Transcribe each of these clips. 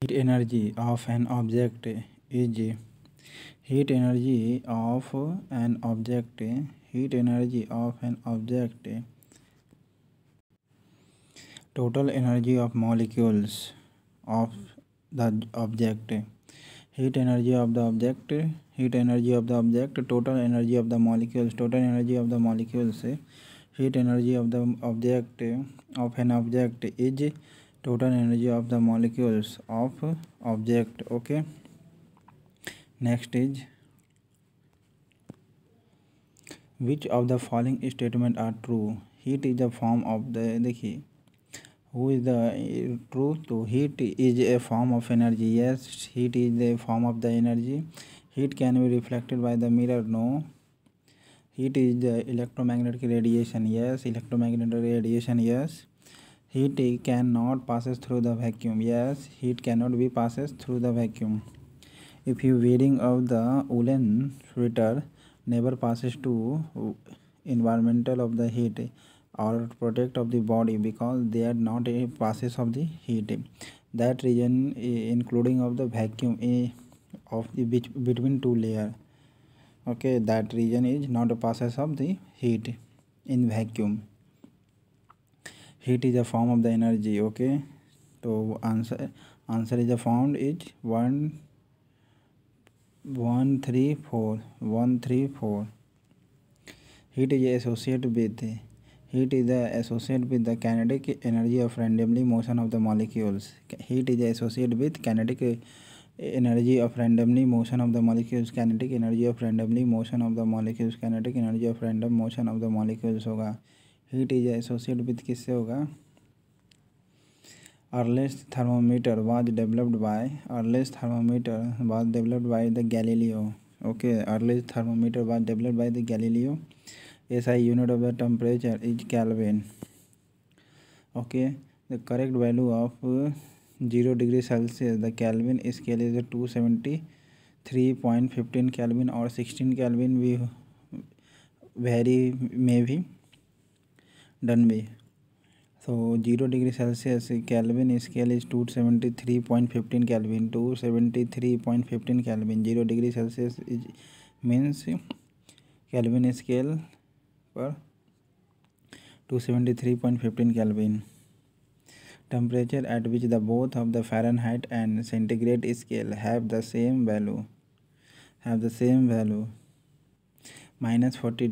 Heat energy of an object is heat energy of an object heat energy of an object total energy of molecules of the object heat energy of the object heat energy of the object total energy of the molecules heat energy of the object of an object is total energy of the molecules of object. Okay, next is which of the following statement are true? Heat is a form of the देखिए who is the true to heat is a form of energy. Yes, heat is a form of the energy. Heat can be reflected by the mirror. No, heat is the electromagnetic radiation. Yes, electromagnetic radiation. Yes, heat cannot passes through the vacuum. Yes, heat cannot be passes through the vacuum. If you wearing of the woolen sweater never passes to environmental of the heat or protect of the body because they are not a passes of the heat. That region including of the vacuum of the between two layer. Okay, that region is not a passes of the heat in vacuum. Heat is a form of the energy. Okay, so answer is the found is 134. Heat is associated with the kinetic energy of randomly motion of the molecules. Heat is associated with kinetic energy of randomly motion of the molecules. Kinetic energy of randomly motion of the molecules. Kinetic energy of random motion of the molecules होगा. Heat is associated with किससे होगा? Earliest thermometer was developed by the Galileo. Okay, earliest thermometer was developed by the Galileo. SI unit of the temperature is Kelvin. Okay, the correct value of 0 degree Celsius, the Kelvin scale is 273.15 Kelvin or 16 Kelvin. We vary maybe done by. So 0 degree Celsius Kelvin scale is 273.15 Kelvin. 273.15 Kelvin. 0 degree Celsius is means Kelvin scale per 273.15 Kelvin. Temperature at which the both of the Fahrenheit and centigrade scale have the same value. Minus 40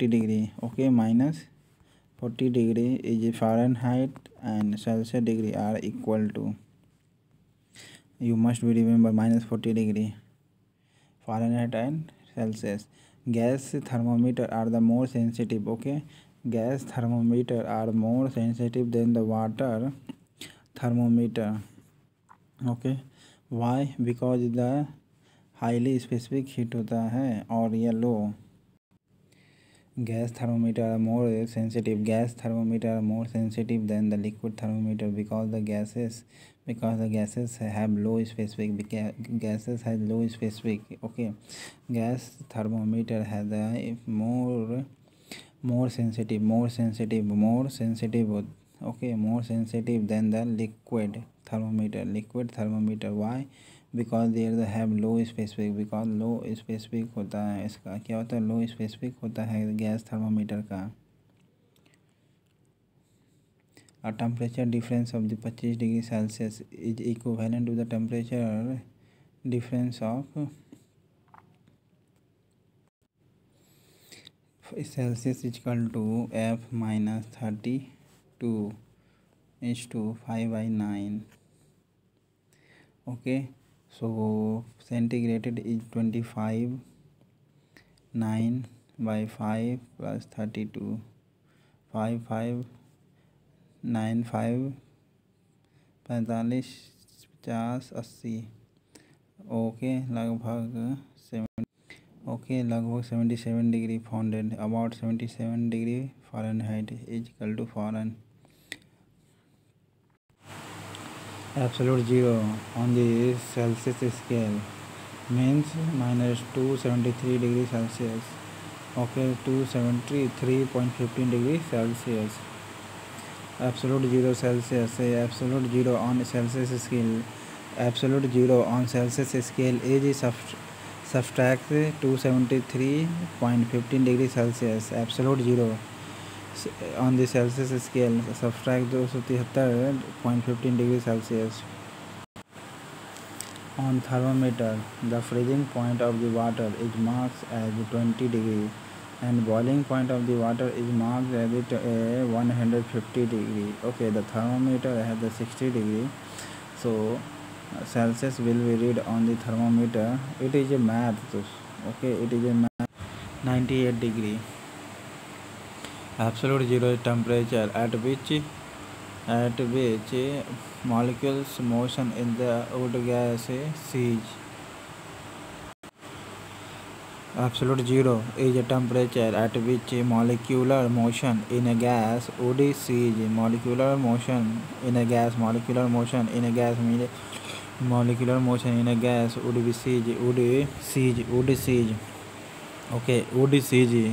degree. Okay, minus 40 degree is Fahrenheit and Celsius degree are equal to, you must be remember, minus 40 degree Fahrenheit and Celsius. Gas thermometer are the more sensitive. Okay, gas thermometer are more sensitive than the water thermometer. Okay, why? Because the highly specific heat होता है और ये low. Gas thermometer are more sensitive than the liquid thermometer because the gases have low specific. Okay, gas thermometer has a more sensitive. Okay, more sensitive than the liquid thermometer. Why? Because they have low specific. because low specific होता है इसका क्या होता है, लो specific होता है gas thermometer का. A temperature difference of the 25 degree Celsius is equivalent to the temperature difference of Celsius is equal to F minus 32 to 5/9. Okay, so centigrade is 25 9 by 5 plus 32 5 5 9 5 45 50 80. Okay लगभग 77 degree Fahrenheit. About 77 degree Fahrenheit is equal to foreign. Absolute zero on the Celsius scale means minus 273 degrees Celsius. Okay, 273.15 degrees Celsius. Absolute zero Celsius. Absolute zero on Celsius scale Absolute zero on Celsius scale is subtract 273.15 degrees Celsius. Absolute zero on the Celsius scale subtract 273.15 degrees Celsius. On thermometer, the freezing point of the water is marked as 20 degrees and boiling point of the water is marked as 150 degree. Okay, the thermometer has the 60 degree, so Celsius will be read on the thermometer. It is a math. Okay, it is a math. 98 degree. Absolute zero temperature at which molecules motion in the wood gas cease. Absolute zero is a temperature at which molecular motion in a gas would cease. Molecular motion in a gas would be cease. Okay, would cease.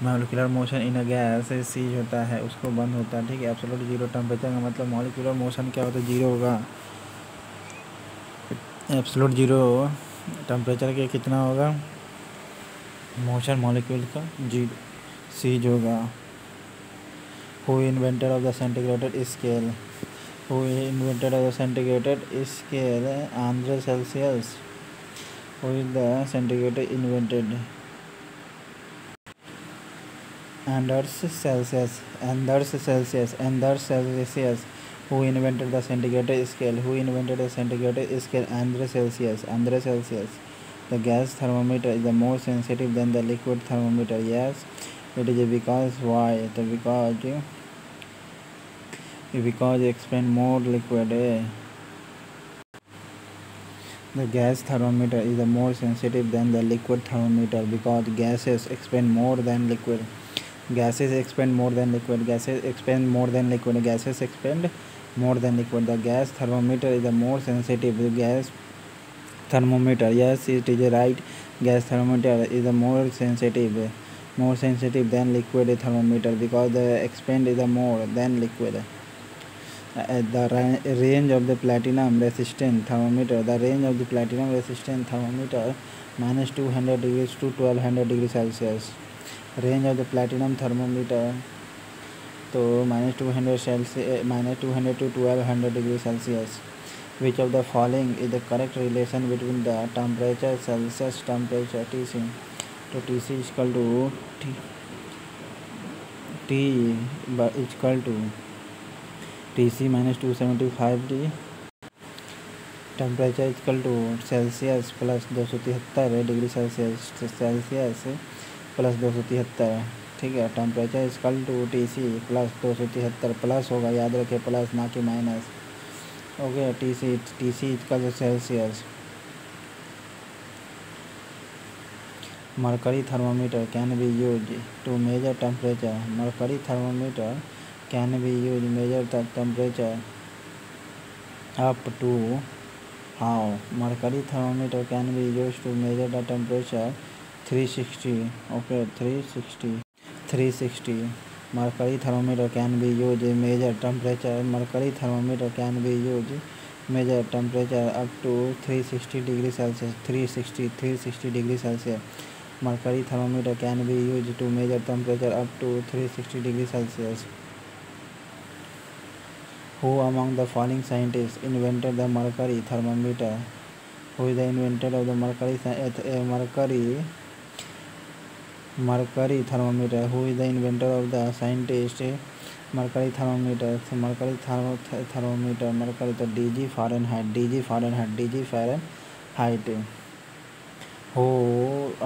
Molecular motion in gas cease होता है, उसको बंद होता है, ठीक है। Absolute zero temperature का मतलब मॉलिक्यूलर मोशन क्या होता है, जीरो होगा। एब्सोल्यूट जीरो टेम्परेचर के कितना होगा, मोशन मॉलिक्यूल का जीरो सीज होगा। Who invented of the centigrade scale, Andre Celsius. Who is the centigrade invented, Anders Celsius. Who invented the centigrade scale? Andre Celsius. The gas thermometer is the more sensitive than the liquid thermometer. Yes, it is because why? Because it expend more liquid. The gas thermometer is the more sensitive than the liquid thermometer because gases expend more than liquid. The gas thermometer is the more sensitive. The gas thermometer, yes, it is right. Gas thermometer is the more sensitive than liquid thermometer because the expend is the more than liquid. The range of the platinum resistant thermometer. Minus 200 degrees to 1200 degrees Celsius. Range of the platinum thermometer, so minus 200 to 1200 degrees Celsius. Which of the following is the correct relation between the temperature, Celsius temperature Tc? So Tc is equal to T is equal to Tc minus 275 temperature is equal to Celsius plus 273 degree Celsius plus 273, ठीक है। Temperature equal to Tc plus 273, plus होगा, याद रखें, plus ना कि minus. Okay, Tc equal to Celsius. Mercury thermometer can be use to measure temperature. Mercury thermometer can be use measure temperature up to how? Mercury thermometer can be use to measure the temperature 360. Okay, 360. Mercury thermometer can be used measure temperature. Mercury thermometer can be used measure temperature up to 360 degrees Celsius. 360 degrees Celsius. Mercury thermometer can be used to measure temperature up to 360 degrees Celsius. Who among the following scientists invented the mercury thermometer? Who is the inventor of the mercury thermometer? Who is the inventor of the scientist mercury thermometer? Mercury तो DG Fahrenheit. Who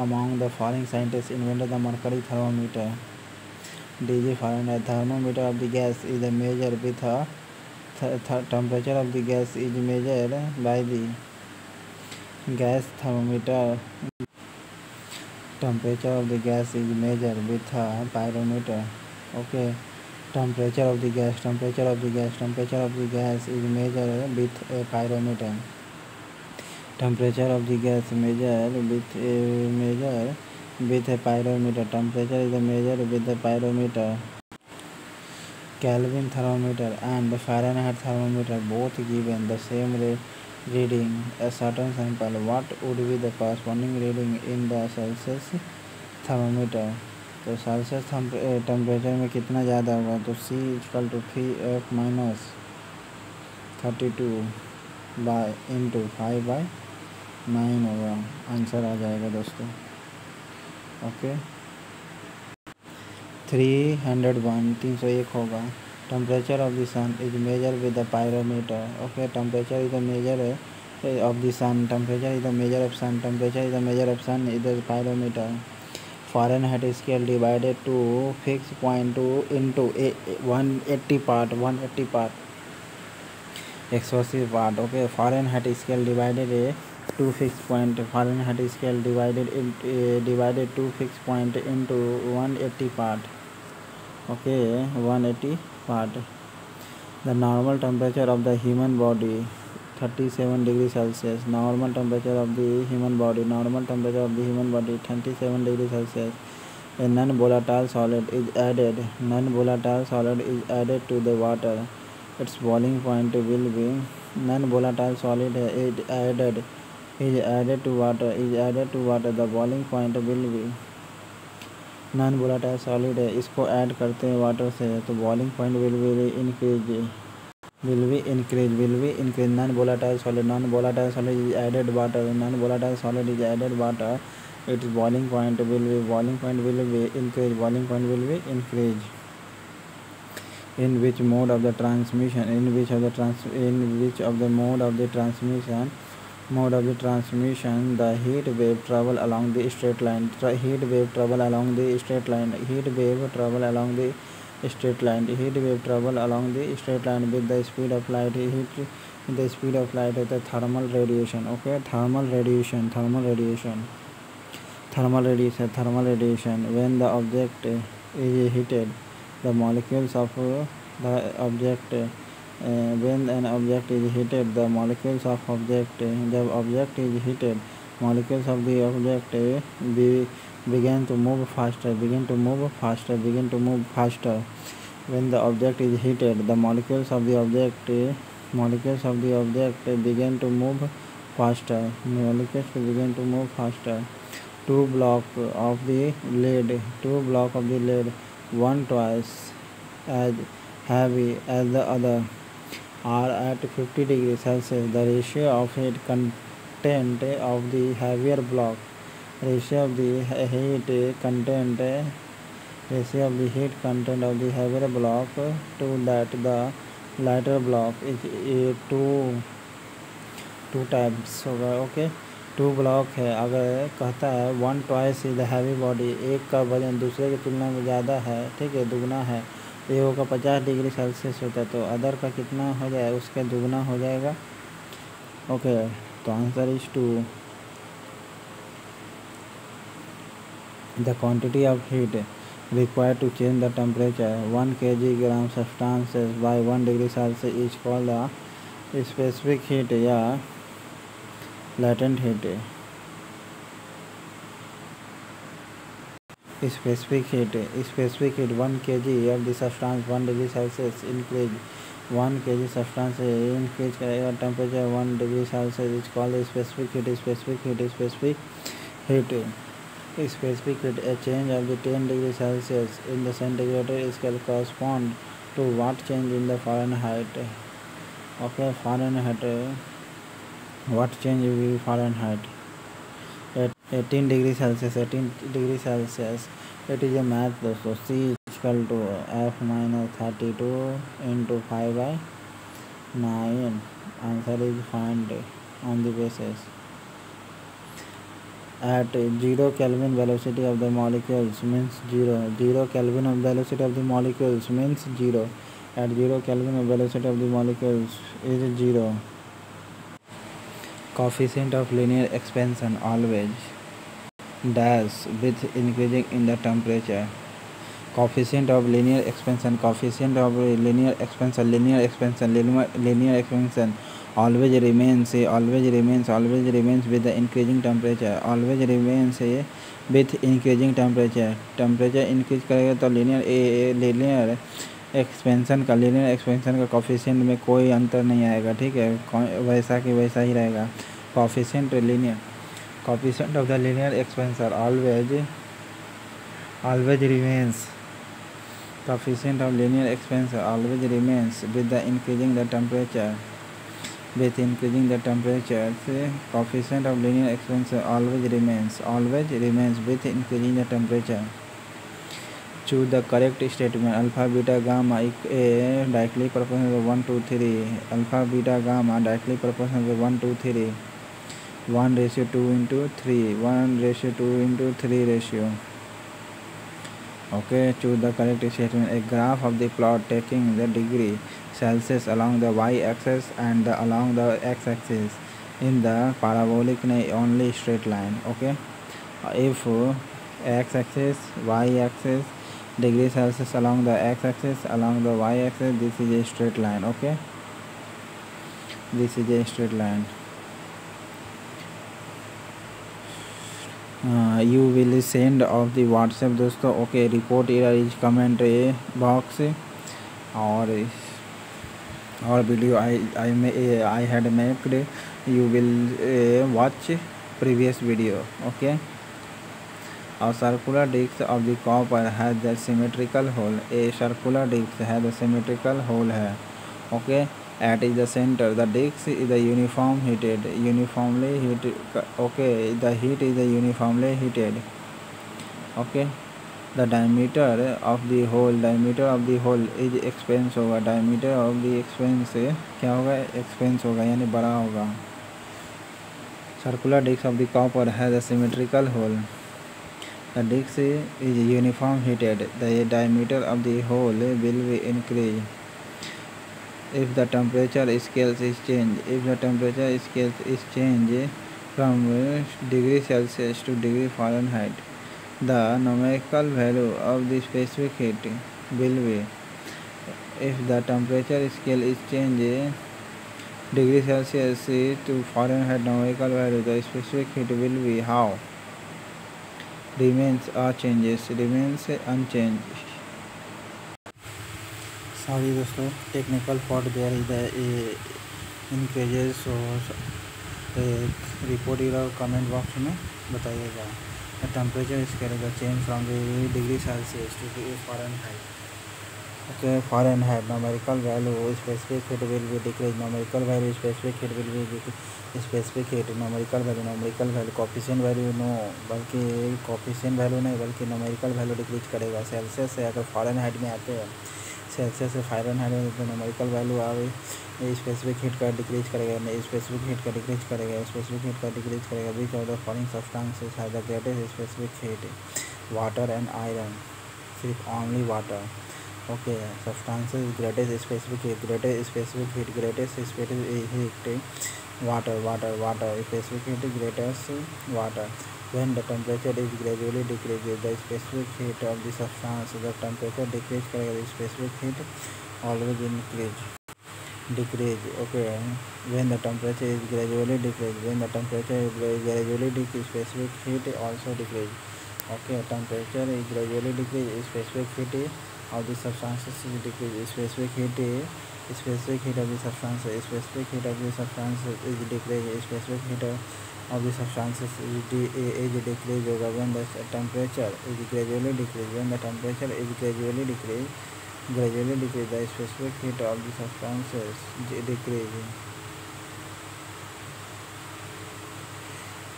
among the following scientists invented the mercury thermometer? DG Fahrenheit. Thermometer of the gas is measured with a temperature of the gas is measured by the gas thermometer. Temperature of the gas is measured with a pyrometer. Okay, temperature of the gas is measured with a pyrometer. Temperature of the gas measured with a pyrometer. Temperature is measured with a pyrometer. Kelvin thermometer and Fahrenheit thermometer both given the same reading a certain sample, what would be the corresponding reading in the Celsius thermometer? तो Celsius temperature में कितना ज़्यादा होगा? तो C equal to 3F minus 32 by into 5/9 होगा। Answer आ जाएगा दोस्तों। ओके 301 होगा। Temperature of the sun is measure with the pyrometer. Okay temperature is the measure of the sun, temperature is the measure of sun, temperature is the measure of sun is the pyrometer. Fahrenheit scale divided to fixed point to into 180 part 180 part. Okay, Fahrenheit scale divided to fixed point, Fahrenheit scale divided to fixed point into 180 part. Okay, 180 part. The normal temperature of the human body 37 degrees Celsius. Normal temperature of the human body 37 degrees Celsius. A non-volatile solid is added to the water. Its boiling point will be non-volatile solid is added to water. The boiling point will be non-volatile solid है, इसको add करते हैं water से तो boiling point will be increase non-volatile solid is added water, its boiling point will be increased. In which mode of the transmission the heat wave travel along the straight line. Heat wave travel along the straight line with the speed of light. The speed of light is the thermal radiation. Okay, thermal radiation. When the object is heated, the molecules of the object when an object is heated, the molecules of the object begin to move faster. When the object is heated, the molecules of the object begin to move faster. Two blocks of the lead, one twice as heavy as the other, are at 50 degrees Celsius. The ratio of heat content of the heavier block to that the lighter block is two times होगा. Okay 2 block है, अगर कहता है 1 twice is the heavy body, एक का वजन दूसरे की तुलना में ज़्यादा है, ठीक है, दुगना है, तो एक का 50 डिग्री सेल्सियस होता है, तो अदर का कितना हो जाएगा, उसका दुगना हो जाएगा. ओके तो answer is 2. The quantity of heat required to change the temperature 1 kg substances by 1 degree Celsius is called the specific heat या latent heat. Specific heat 1 kg of the substance 1 degree Celsius increase 1 kg substance increase करेगा temperature 1 degree Celsius is called the specific heat. A change of the 10 degrees Celsius in the centigrade scale correspond to what change in the Fahrenheit? Okay, Fahrenheit. What change will be Fahrenheit? 18 degrees Celsius. It is a math दोस्तों. C equal to F minus 32 into 5/9. Answer is found on the basis. At 0 Kelvin velocity of the molecules means 0. 0 Kelvin of velocity of the molecules means 0. At 0 Kelvin of velocity of the molecules is 0. Coefficient of linear expansion always dash with increasing in the temperature. Coefficient of linear expansion always remains with the increasing temperature. Temperature increase करेगा तो linear expansion का, linear expansion का coefficient में कोई अंतर नहीं आएगा, ठीक है, वैसा कि वैसा ही रहेगा। Coefficient linear, coefficient of the linear expansion always remains, coefficient of linear expansion always remains with the increasing the temperature, with increasing the temperature. Coefficient of linear expansion always remains with increasing the temperature. Choose the correct statement. Alpha beta gamma a directly proportional to 1 2 3. Alpha beta gamma directly proportional to 1 2 3. 1:2 into 3, 1:2 into 3 ratio. Okay, choose the correct statement. A graph of the plot taking the degree Celsius along the y-axis and along the x-axis in the parabolic only straight line. Okay, if x-axis, y-axis, degree Celsius along the x-axis, along the y-axis, this is a straight line. Okay, this is a straight line. You will send of the WhatsApp दोस्तों. Okay, report error is comment box or video I had made. You will watch previous video. Okay. A circular disc of the copper has the symmetrical hole. A circular disc has a symmetrical hole है. Okay. At the center, the disc is uniformly heated. Okay, the heat is uniformly heated. Okay, the diameter of the hole is expanse होगा. Diameter of the expanse क्या होगा? Expanse होगा यानी बड़ा होगा. Circular disc of the copper has a symmetrical hole. The disc is uniform heated. The diameter of the hole will be increased if the temperature scale is changed. If the temperature scale is changed from degree Celsius to degree Fahrenheit, the numerical value of the specific heat will be. If the temperature scale is changed degree Celsius to Fahrenheit, numerical value, the specific heat will be how? Remains unchanged. Sorry दोस्तों, technical fault there is in pages. So report error comment box में बताइएगा. Temperature scale का change from degree Celsius to Fahrenheit. Okay, Fahrenheit numerical value specific heat will be decreased. Numerical value specific heat will be specific heat. numerical value coefficient value no, बल्कि coefficient value नहीं बल्कि numerical value decrease करेगा. Celsius से अगर Fahrenheit में आते हैं, Celsius से Fahrenheit में तो numerical value आवे स्पेसिफिक हीट का डिक्रीज करेगा. स्पेसिफिक हीट का डिक्रीज करेगा. Which of the following substances have the greatest specific heat? Water and iron. सिर्फ only water. Okay, substances greatest specific heat, water. Specific heat greatest water. When the temperature is gradually decreases the specific heat of the substance, the temperature decrease करेगा. The specific heat always decrease. Okay, when the temperature is gradually decrease, specific heat also decrease. Okay, temperature is gradually decrease, specific heat of the substances is decrease. Specific heat of the substance is decrease. Specific heat of the substances is decrease होगा. When the temperature is gradually decrease, the specific heat of the substances decrease.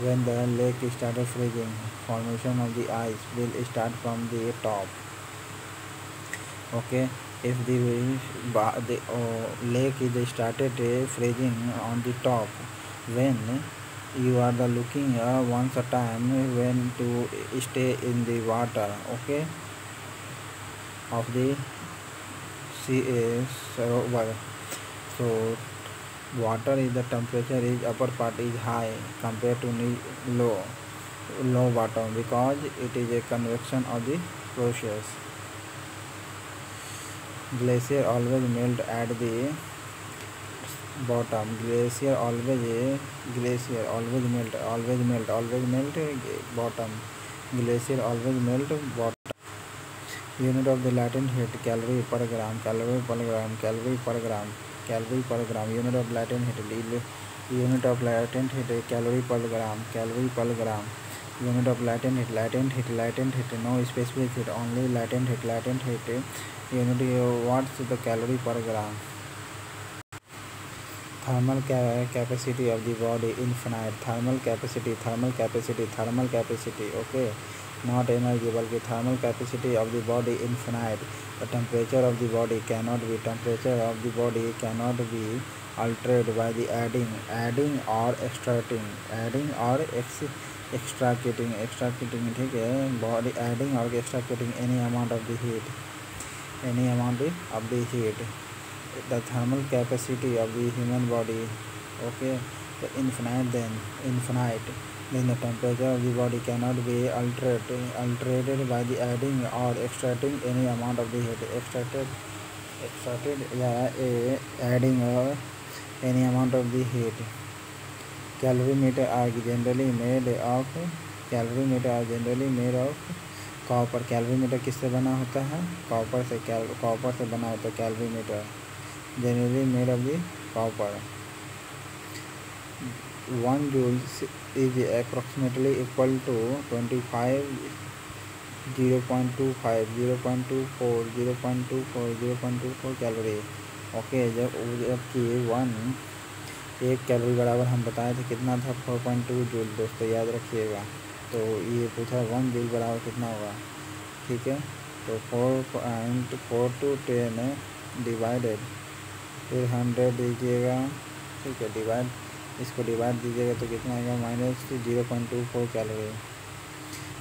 When the lake started freezing, formation of the ice will start from the top. Okay, if the lake is started freezing on the top, when you are looking once a time when to stay in the water, okay, of the sea sarovar. So water is the temperature is upper part is high compared to low bottom because it is a convection of the process. Glacier always melt at the bottom. Glacier always melt bottom. Glacier always melt bottom. Unit of the latent heat calorie per gram, calorie per gram, calorie per gram, calorie per gram. Unit of latent heat, unit of latent heat calorie per gram, calorie per gram. Unit of latent heat, latent heat, latent heat. No specific heat, only latent heat, latent heat. Unit what's the calorie per gram. Thermal capacity of the body infinite. Thermal capacity, thermal capacity, thermal capacity. Okay, not energy बल्कि thermal capacity of the body infinite. The temperature of the body cannot be, temperature of the body cannot be altered by the adding or extracting, adding or extracting, ठीक है. Body adding or extracting any amount of the heat, any amount of the heat. The thermal capacity of the human body, okay, the infinite, then the temperature of the body cannot be altered by the adding or extracting any amount of the heat. Extracted adding or any amount of the heat. Calorimeter are generally made of copper. Calorimeter किससे बना होता है? Copper से बना होता है calorimeter. Generally made of the copper. 1 joule is approximately equal to 25 0.24 calorie. Okay, जबकि 1 calorie बराबर हम बताए थे कितना था? 4.2 जूल. दोस्तों याद रखिएगा. तो ये पूछा 1 जूल बराबर कितना होगा. ठीक है, तो 4.4 to 10 डिवाइडेड, फिर 100 दीजिएगा. ठीक है, इसको डिवाइड दीजिएगा तो कितना आएगा? -0.24 calorie.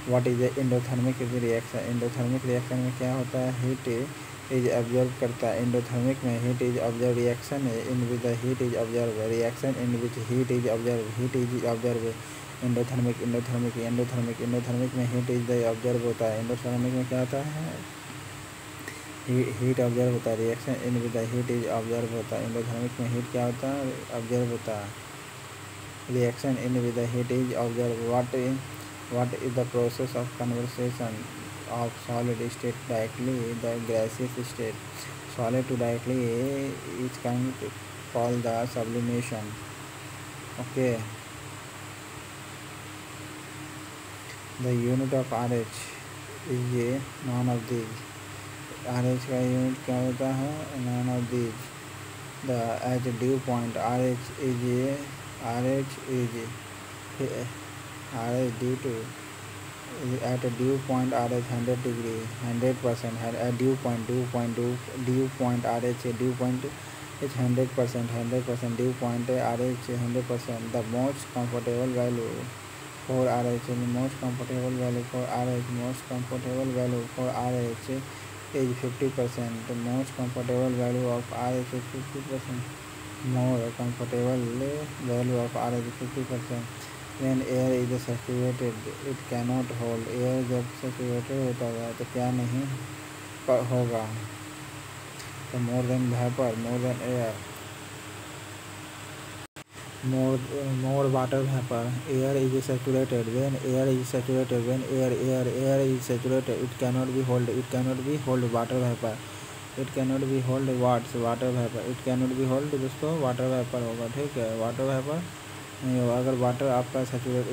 What is endothermic reaction. Endothermic reaction में क्या होता है? हीट इज ऑब्जर्व करता है. एंडोथर्मिक में heat is observe. Reaction in with heat is observe. Reaction in which heat is observe. Endothermic में हीट इज ऑब्जर्व होता है. एंडोथर्मिक में क्या होता है? हीट ऑब्जर्व होता है. Reaction in with heat is observe होता है. एंडोथर्मिक में हीट क्या होता है? ऑब्जर्व होता है. Reaction in with heat is observe. What is the process of conversation of solid state directly the gaseous state. Solid to directly is can call the sublimation. Okay, the unit of RH is a none of these. RH का unit क्या होता है? None of these. The at dew point RH due to at a dew point RH 100 degree 100% at dew point RH dew point is 100% dew point RH 100%. The most comfortable value for RH is 50%. The most comfortable value of RH is 50%. More comfortable value of RH is 50%. When air is saturated, it cannot hold. Air जब saturated होता है तो क्या नहीं होगा? तो more than vapour, more than air, more water vapor. Air is saturated. When air is saturated, it cannot be hold water vapor. It cannot be hold water vapor. It cannot be hold दोस्तों water vapour होगा. ठीक है, water vapour नहीं होगा. अगर water आपका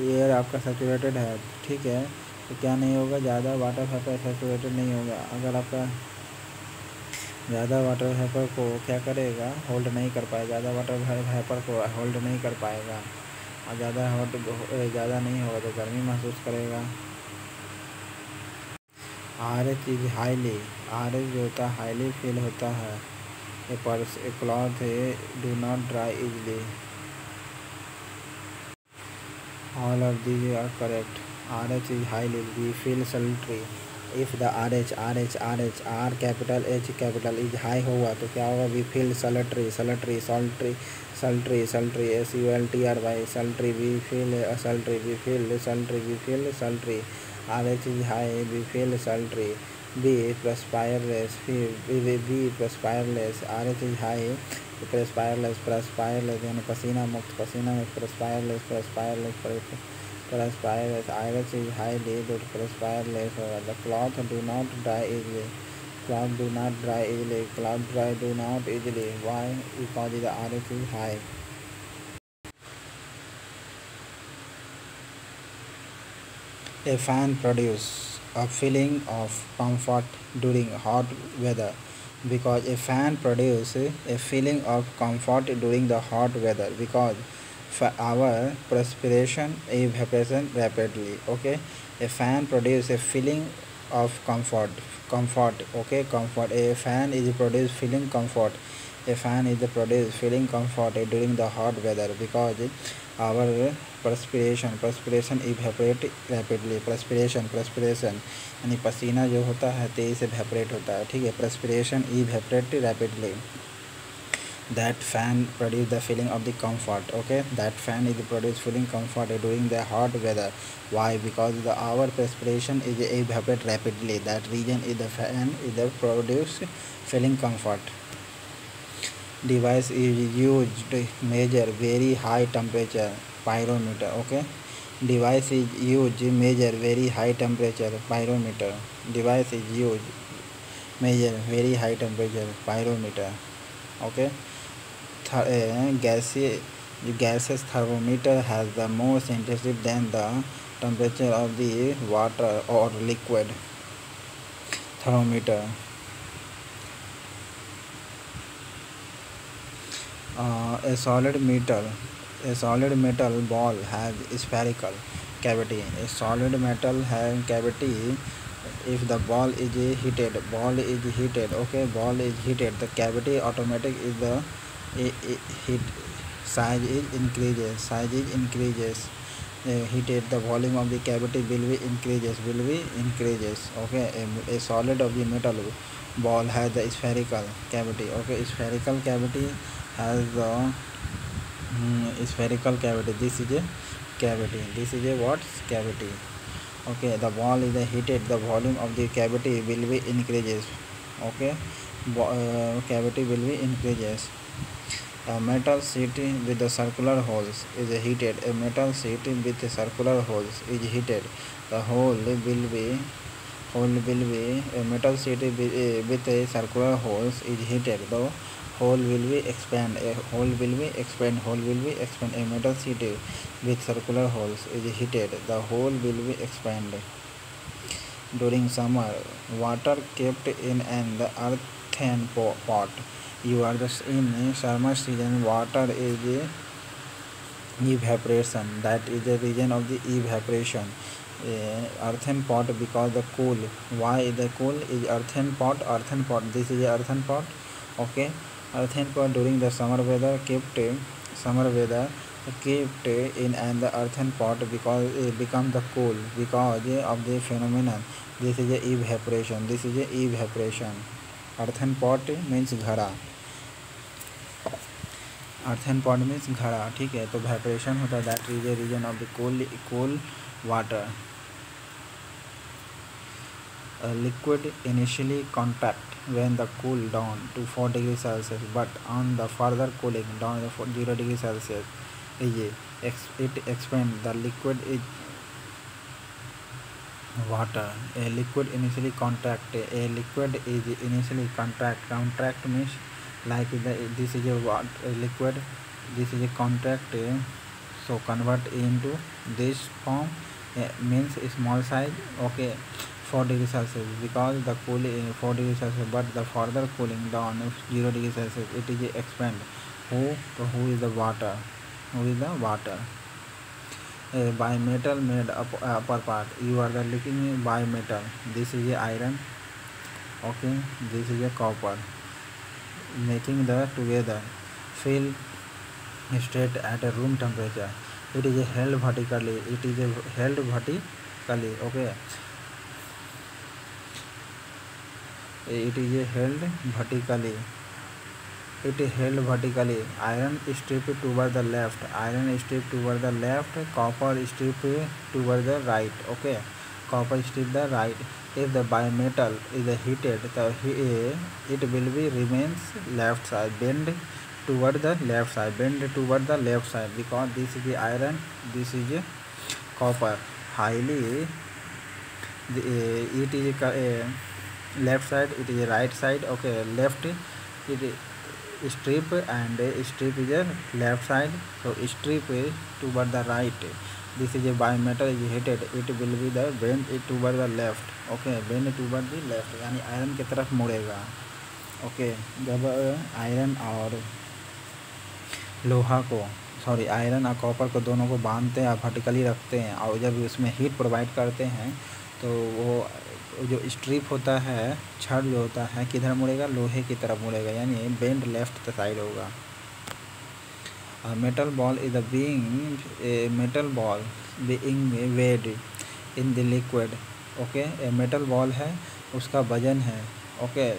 air आपका saturated है, ठीक है, तो क्या नहीं होगा? ज़्यादा वाटर वेपर सैचुरेटेड नहीं होगा. अगर आपका ज़्यादा वाटर वेपर को क्या करेगा? होल्ड नहीं कर पाएगा. ज़्यादा वाटर वेपर को होल्ड नहीं कर पाएगा और ज़्यादा नहीं होगा तो गर्मी महसूस करेगा. RH is highly. RH जो होता है हाईली फील होता है. A cloth do not dry easily. All of these are correct. RH is highly. We feel sultry. If the R capital H capital is high होगा तो क्या होगा? We feel sultry. sultry SULTRY. We feel sultry. RH is high. We feel sultry. B perspireless. RH is high. perspireless यानी पसीना मुक्त. perspireless perspires. Iris is highly, but perspire less. The cloth do not dry easily. Cloth do not dry easily. Cloth dry do not easily. Why? Because the iris is high. A fan produces a feeling of comfort during hot weather because a fan produces a feeling of comfort during the hot weather because our perspiration evaporation rapidly. Okay, a fan produces a feeling of comfort. Okay, comfort. A fan is produce feeling comfort. A fan is produce feeling comfort during the hot weather because our perspiration evaporate rapidly. perspiration यानी पसीना जो होता है तेजी से evaporate होता है. ठीक है, perspiration evaporate rapidly. That fan produce the feeling of the comfort. Okay, that fan is produce feeling comfort during the hot weather. Why? Because our perspiration is evaporate rapidly. That region is the fan is the produce feeling comfort. Device is used to measure very high temperature, pyrometer. Okay, device is used to measure very high temperature, pyrometer. Device is used measure very high temperature, pyrometer. Okay, gases thermometer has the more sensitive than the temperature of the water or liquid thermometer. A solid metal ball has spherical cavity. A solid metal has cavity. If the ball is heated, okay, ball is heated, the cavity automatic is the heat size is increases. Heated, the volume of the cavity will be increases. Okay, a solid of the metal ball has the spherical cavity. Okay, spherical cavity has the spherical cavity. This is a cavity. This is a what? Cavity. Okay, the ball is heated, the volume of the cavity will be increases. Okay, cavity will be increases. A metal sheet with the circular holes is heated. A metal sheet with circular holes is heated. The hole will be a metal sheet with a circular holes is heated. The hole will be expand. A metal sheet with circular holes is heated. The hole will be expand. During summer, water kept in an earthen pot. In summer season, water is evaporation. That is the region of the evaporation. Earthen pot because the cool. Why is the cool? Is earthen pot. This is a earthen pot. Okay, earthen pot during the summer weather kept in the earthen pot because it become the cool because of the phenomenon. This is a evaporation. Earthen pot means घड़ा. Earthen pot means घड़ा. ठीक है, तो evaporation होता है. That is a reason of the cool water. Liquid initially contract when the cool down to 4 degrees Celsius, but on the further cooling down to 0 degrees Celsius, it expands. The liquid is water. A liquid initially contract. Contract means like this is a liquid. This is a contract. So convert into this form means small size. Okay, 4 degrees Celsius because the cooling 4 degrees Celsius, but the further cooling down 0 degrees Celsius, it is expand. Who is the water? By metal made upper part. You are the looking by metal. This is a iron. Okay, this is a copper. Making the together feel straight at a room temperature. It is held vertically. Okay, it is held vertically. Iron strip toward the left, copper strip toward the right. Okay, copper strip the right. If the bimetal is heated, it will be remains left side, bend toward the left side because this is the iron, this is a copper highly, it is left side, it is right side. Okay, left it is strip and strip is a left side, so strip is toward the right. This is a bimetal is heated, it will be the bend it toward the left. Okay, bend toward the left यानी iron की तरफ मुड़ेगा. Okay, जब iron और लोहा को iron और copper को दोनों को बांधते हैं, वर्टिकली रखते हैं और जब उसमें हीट प्रोवाइड करते हैं तो वो जो स्ट्रिप होता है, छड़ जो होता है किधर मुड़ेगा, लोहे की तरफ मुड़ेगा, यानी बेंड लेफ्ट साइड होगा. Metal ball is metal ball being weighed in the liquid. Okay, metal ball है, उसका वजन है. Okay,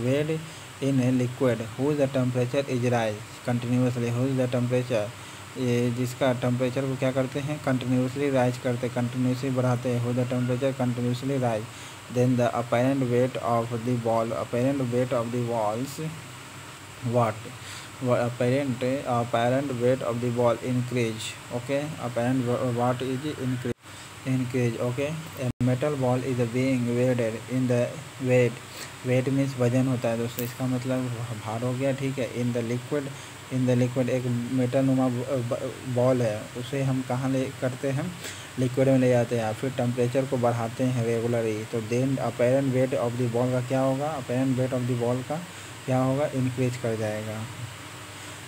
weighed in a liquid whose the temperature is rise continuously. Whose the temperature, ये जिसका टेम्परेचर को क्या करते हैं, कंटिन्यूसली राइज करते, कंटिन्यूसली बढ़ाते हैं. Whose the temperature continuously rise, then the apparent weight of the ball, apparent weight of the balls what apparent weight of the ball increase. Okay, apparent what is increase. Okay, a metal ball is being weighed in the weight means वजन होता है दोस्तों, इसका मतलब भार हो गया. ठीक है, इन द लिक्विड एक मेटल नुमा बॉल है, उसे हम कहाँ ले करते हैं, लिक्विड में ले जाते हैं, फिर टेम्परेचर को बढ़ाते हैं रेगुलरली. तो then apparent weight of the ball का क्या होगा, apparent weight of the ball का क्या होगा, इंक्रीज कर जाएगा.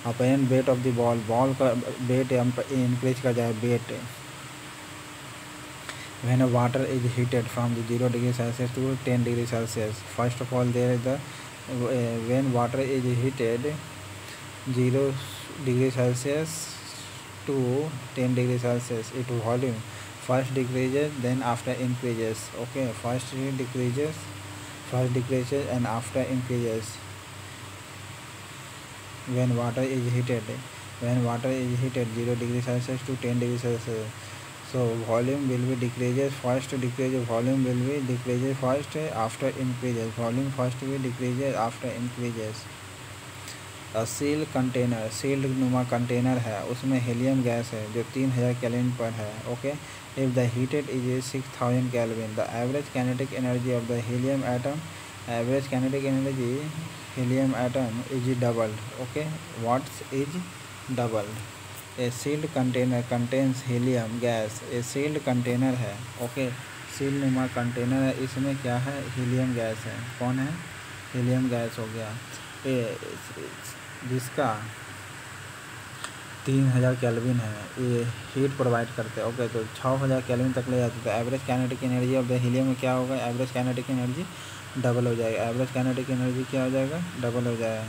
Apparent weight of the ball का वेट इंक्रीज कर जाएगा, weight. When water is heated from the 0 degree Celsius to 10 degree Celsius, first of all there is the when water is heated 0 degree Celsius to 10 degree Celsius, its volume first decreases, then after increases. Okay, first decreases and after increases. When water is heated 0 degree Celsius to 10 degree Celsius, so volume will be decreases first, volume will be decreases first, after increases, volume first will decreases after increases. Seal container, sealed नुमा container है, उसमें helium gas है जो 3000 kelvin पर है. Okay, if the heated is 6000 kelvin, the average kinetic energy of the helium atom, average kinetic energy helium atom is doubled. Okay, what's is doubled. A sealed container contains helium gas, a sealed container है. Okay, seal नुमा container है, इसमें क्या है, helium gas है. कौन है, helium gas हो गया. जिसका 3000 केल्विन है, ये हीट प्रोवाइड करते हैं. ओके, तो 6000 केल्विन तक ले जाते. तो average kinetic energy of the helium में क्या होगा, एवरेज काइनेटिक एनर्जी डबल हो जाएगा. एवरेज काइनेटिक एनर्जी क्या हो जाएगा, डबल हो जाएगा.